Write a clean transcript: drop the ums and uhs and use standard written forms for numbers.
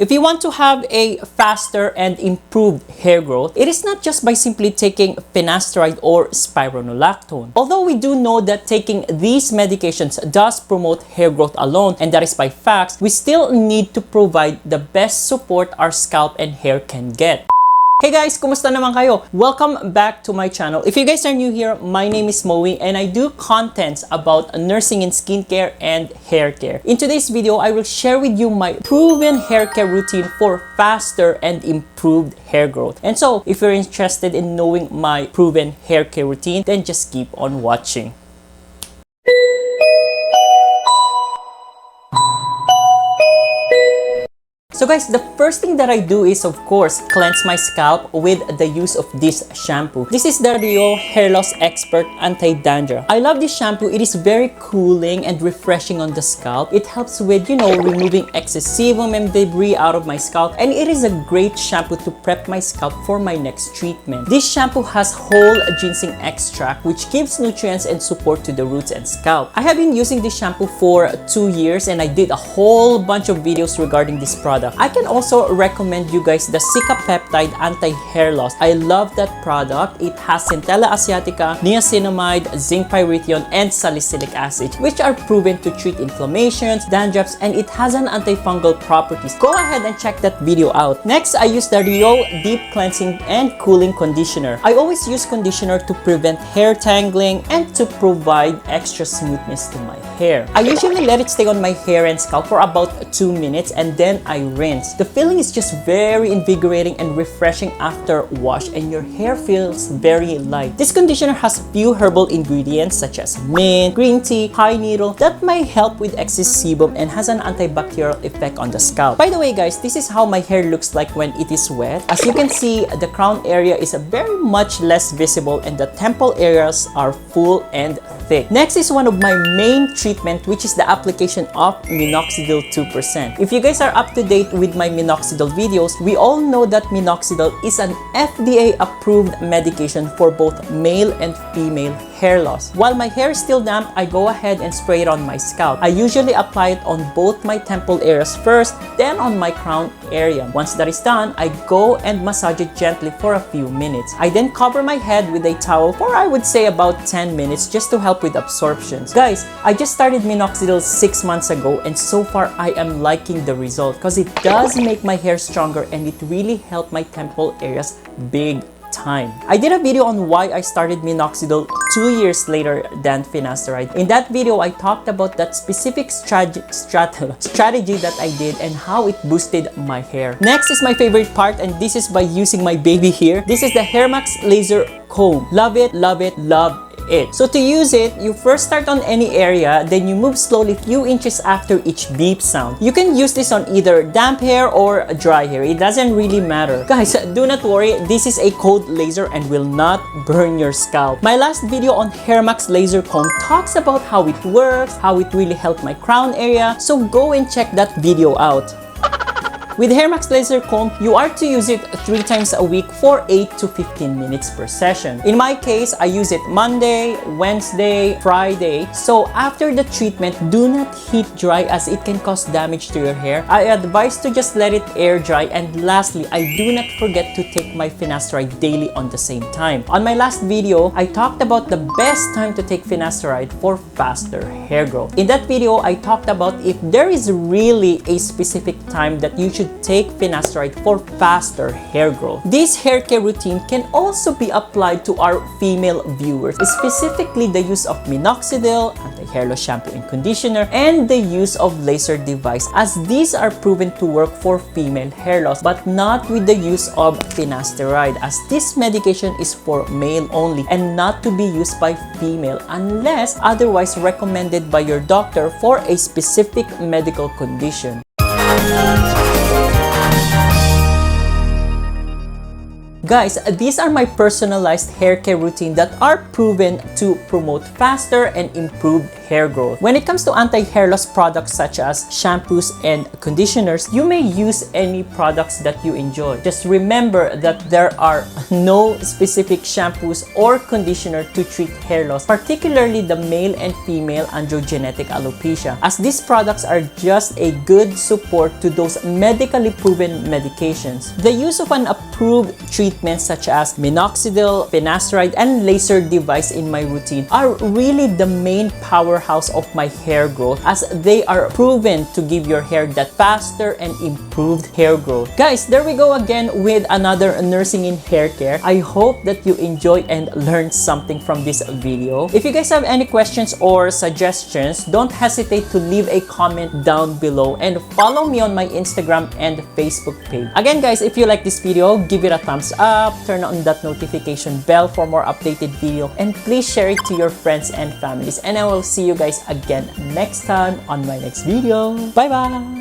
If you want to have a faster and improved hair growth, it is not just by simply taking finasteride or spironolactone. Although we do know that taking these medications does promote hair growth alone, and that is by facts, we still need to provide the best support our scalp and hair can get. Hey guys, kumusta naman kayo? Welcome back to my channel. If you guys are new here, my name is Moe and I do contents about nursing in skincare and hair care. In today's video, I will share with you my proven hair care routine for faster and improved hair growth. And so, if you're interested in knowing my proven hair care routine, then just keep on watching. So guys, the first thing that I do is, of course, cleanse my scalp with the use of this shampoo. This is the Rio Hair Loss Expert Anti-Dandruff. I love this shampoo. It is very cooling and refreshing on the scalp. It helps with, removing excess sebum and debris out of my scalp. And it is a great shampoo to prep my scalp for my next treatment. This shampoo has whole ginseng extract, which gives nutrients and support to the roots and scalp. I have been using this shampoo for 2 years and I did a whole bunch of videos regarding this product. I can also recommend you guys the Cica Peptide Anti-Hair Loss. I love that product. It has Centella asiatica, niacinamide, zinc pyrithione, and salicylic acid, which are proven to treat inflammations, dandruffs, and it has an antifungal properties. Go ahead and check that video out. Next, I use the Rio Deep Cleansing and Cooling Conditioner. I always use conditioner to prevent hair tangling and to provide extra smoothness to my hair. I usually let it stay on my hair and scalp for about 2 minutes and then I rinse. The feeling is just very invigorating and refreshing after wash, and your hair feels very light. This conditioner has few herbal ingredients such as mint, green tea, pine needle that may help with excess sebum and has an antibacterial effect on the scalp. By the way guys, this is how my hair looks like when it is wet. As you can see, the crown area is very much less visible and the temple areas are full and thick. Next is one of my main treatment, which is the application of minoxidil 2%. If you guys are up to date with my minoxidil videos, we all know that minoxidil is an FDA approved medication for both male and female hair loss. While my hair is still damp, I go ahead and spray it on my scalp. I usually apply it on both my temple areas first, then on my crown area. Once that is done, I go and massage it gently for a few minutes. I then cover my head with a towel for I would say about 10 minutes just to help with absorptions. Guys, I just started minoxidil 6 months ago and so far I am liking the result because it does make my hair stronger and it really helped my temple areas big time. I did a video on why I started minoxidil 2 years later than finasteride. In that video, I talked about that specific strategy that I did and how it boosted my hair. Next is my favorite part, and this is by using my baby here. This is the Hair Max Laser Comb. Love it, love it, love it. So to use it, you first start on any area, then you move slowly few inches after each beep sound. You can use this on either damp hair or dry hair. It doesn't really matter. Guys, do not worry. This is a cold laser and will not burn your scalp. My last video on Hair Max Laser Comb talks about how it works, how it really helped my crown area. So go and check that video out. With Hair Max Laser Comb, you are to use it 3 times a week for 8 to 15 minutes per session. In my case, I use it Monday, Wednesday, Friday. So after the treatment, do not heat dry as it can cause damage to your hair. I advise to just let it air dry. And lastly, I do not forget to take my finasteride daily on the same time. On my last video, I talked about the best time to take finasteride for faster hair growth. In that video, I talked about if there is really a specific time that you should take finasteride for faster hair growth. This hair care routine can also be applied to our female viewers, specifically the use of minoxidil, anti-hair loss shampoo and conditioner, and the use of laser device, as these are proven to work for female hair loss, but not with the use of finasteride, as this medication is for male only and not to be used by female unless otherwise recommended by your doctor for a specific medical condition. Guys, these are my personalized hair care routine that are proven to promote faster and improved hair growth. When it comes to anti-hair loss products such as shampoos and conditioners, you may use any products that you enjoy. Just remember that there are no specific shampoos or conditioner to treat hair loss, particularly the male and female androgenetic alopecia, as these products are just a good support to those medically proven medications. The use of an approved treatment such as minoxidil, FINASTERIDE, and laser device in my routine are really the main powerhouse of my hair growth, as they are proven to give your hair that faster and improved hair growth. Guys, there we go again with another nursing in hair care. I hope that you enjoyed and learned something from this video. If you guys have any questions or suggestions, don't hesitate to leave a comment down below and follow me on my Instagram and Facebook page. Again guys, if you like this video, give it a thumbs up, turn on that notification bell for more updated video, and please share it to your friends and families. And I will see you guys again next time on my next video. Bye bye!